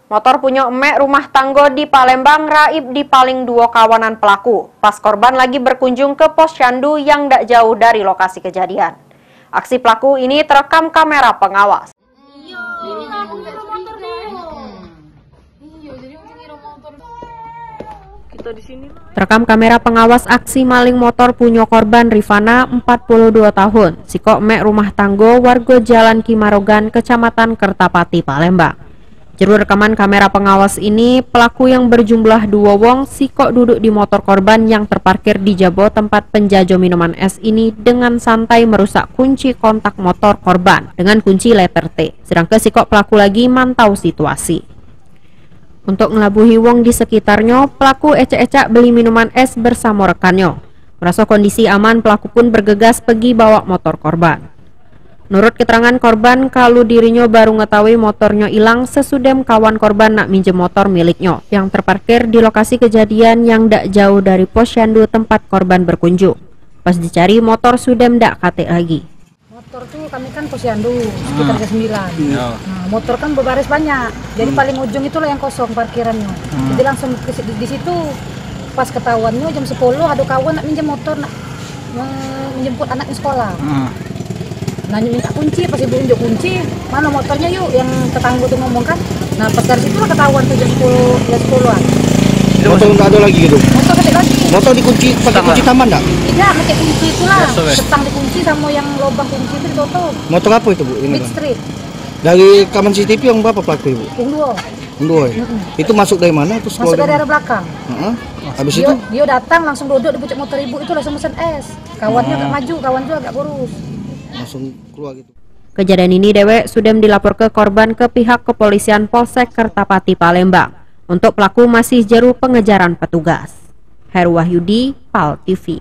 Motor punya emek rumah tanggo di Palembang raib di paling dua kawanan pelaku. Pas korban lagi berkunjung ke posyandu yang tidak jauh dari lokasi kejadian. Aksi pelaku ini terekam kamera pengawas. Terekam kamera pengawas aksi maling motor punya korban Rifana 42 tahun. Siko emek rumah tanggo warga Jalan Kimarogan, Kecamatan Kertapati, Palembang. Juru rekaman kamera pengawas ini, pelaku yang berjumlah 2 wong siko duduk di motor korban yang terparkir di jabo tempat penjajo minuman es ini dengan santai merusak kunci kontak motor korban dengan kunci letter T. Sedangkan siko pelaku lagi mantau situasi. Untuk ngelabuhi wong di sekitarnya, pelaku ecek-ecek beli minuman es bersama rekannya. Merasa kondisi aman, pelaku pun bergegas pergi bawa motor korban. Menurut keterangan korban, kalau dirinya baru ngetahui motornya hilang sesudem kawan korban nak minjem motor miliknya yang terparkir di lokasi kejadian yang ndak jauh dari posyandu tempat korban berkunjung. Pas dicari motor sudah ndak kate lagi. Motor tuh kami kan posyandu sekitar jam 9. Nah, motor kan berbaris banyak. Jadi paling ujung itulah yang kosong parkirannya. Jadi langsung di situ pas ketahuannya jam 10 ada kawan nak minjem motor nak menjemput anaknya sekolah. Nanya minta kunci, pas ibu unjuk kunci, mana motornya yuk, yang tetangga tuh ngomong kan. Nah pas dari situ lah ketahuan tuh jam 10-an. Motor nggak ada lagi gitu? Motor ketik lagi. Motor dikunci, pakai kunci taman nggak? Tidak, pakai kunci itulah, setang dikunci sama yang lubang kunci itu ditutup. Motor apa itu Bu? Ini Mid Street. Dari rekaman CCTV yang berapa pelaku Ibu? Dua. Itu masuk dari mana? Terus masuk dari arah belakang. Habis itu? Dia datang langsung duduk di pucuk motor ibu itu langsung mesen es. Kawannya agak maju, kawan juga agak kurus. Langsung keluar gitu. Kejadian ini dewek sudah dilapor ke korban ke pihak kepolisian Polsek Kertapati, Palembang. Untuk pelaku masih jeru pengejaran petugas. Heru Wahyudi, PAL TV.